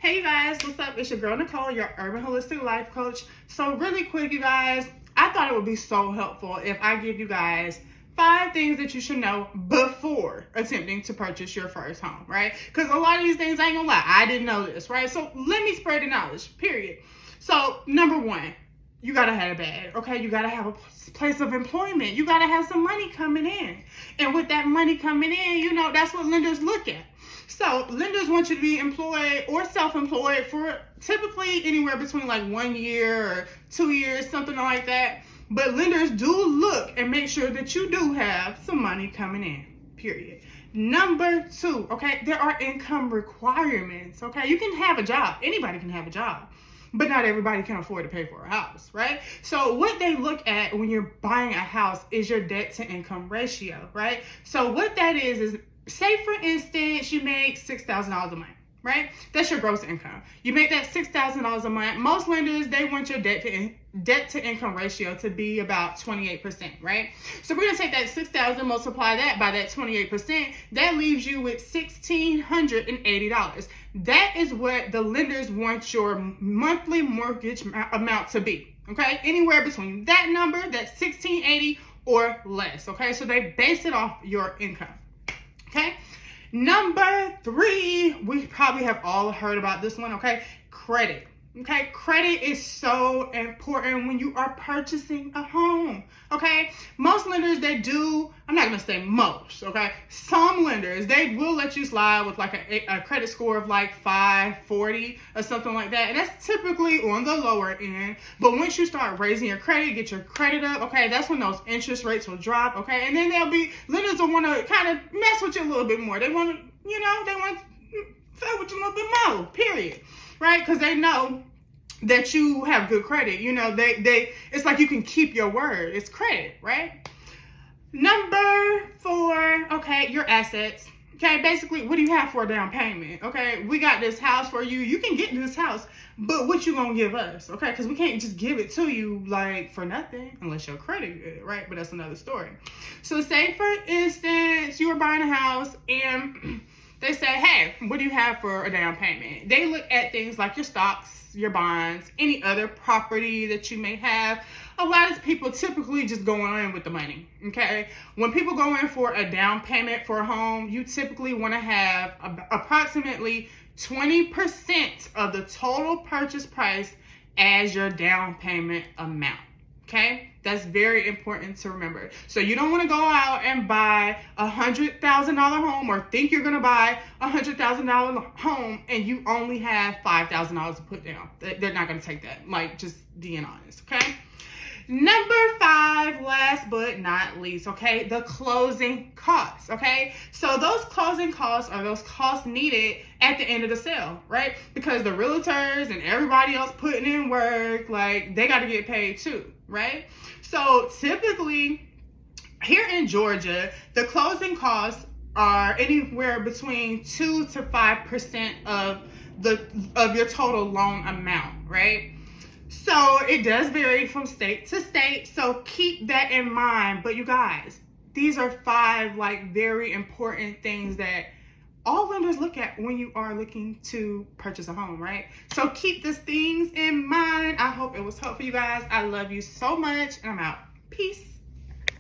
Hey you guys, what's up? It's your girl Nicole, your urban holistic life coach. So really quick, you guys, I thought it would be so helpful if I give you guys 5 things that you should know before attempting to purchase your first home, right? Because a lot of these things, I ain't gonna lie, I didn't know this, right? So let me spread the knowledge, period. So number 1, you gotta have a bag, okay? You gotta have a place of employment. You gotta have some money coming in. And with that money coming in, you know, that's what lenders look at. So lenders want you to be employed or self-employed for typically anywhere between like 1 year or 2 years, something like that. But lenders do look and make sure that you do have some money coming in, period. Number 2, okay, there are income requirements, okay? You can have a job. Anybody can have a job. But not everybody can afford to pay for a house, right? So what they look at when you're buying a house is your debt to income ratio, right? So what that is say for instance, you make $6,000 a month, right? That's your gross income. You make that $6,000 a month. Most lenders, they want your debt to income ratio to be about 28%, right? So we're gonna take that $6,000, multiply that by that 28%. That leaves you with $1,680. That is what the lenders want your monthly mortgage amount to be, okay? Anywhere between that number, that $1,680 or less, okay? So they base it off your income. Okay, number 3, we probably have all heard about this one, okay? Credit. Okay, credit is so important when you are purchasing a home, okay? Most lenders, they do, I'm not gonna say most, okay? Some lenders, they will let you slide with like a credit score of like 540 or something like that. And that's typically on the lower end. But once you start raising your credit, get your credit up, okay, that's when those interest rates will drop, okay? And then lenders will wanna kind of mess with you a little bit more. They wanna, they want to fuck with you a little bit more, period. Right? Because they know that you have good credit. You know, it's like you can keep your word. It's credit, right? Number 4, okay, your assets. Okay, basically, what do you have for a down payment? Okay, we got this house for you. You can get this house, but what you gonna give us? Okay, because we can't just give it to you like for nothing unless your credit good, right? But that's another story. So say for instance, you were buying a house and they say, hey, what do you have for a down payment? They look at things like your stocks, your bonds, any other property that you may have. A lot of people typically just go in with the money, okay? When people go in for a down payment for a home, you typically want to have approximately 20% of the total purchase price as your down payment amount. Okay, that's very important to remember. So you don't want to go out and buy $100,000 home or think you're going to buy $100,000 home and you only have $5,000 to put down. They're not going to take that. Like, just being honest, okay? Number 5, last but not least, okay, the closing costs, okay? So those closing costs are those costs needed at the end of the sale, right? Because the realtors and everybody else putting in work, like, they got to get paid too, right? So typically, here in Georgia, the closing costs are anywhere between 2 to 5% of your total loan amount, right? So it does vary from state to state, so keep that in mind. But you guys, these are 5 like very important things that all lenders look at when you are looking to purchase a home, right? So keep these things in mind. I hope it was helpful, you guys. I love you so much, and I'm out. Peace.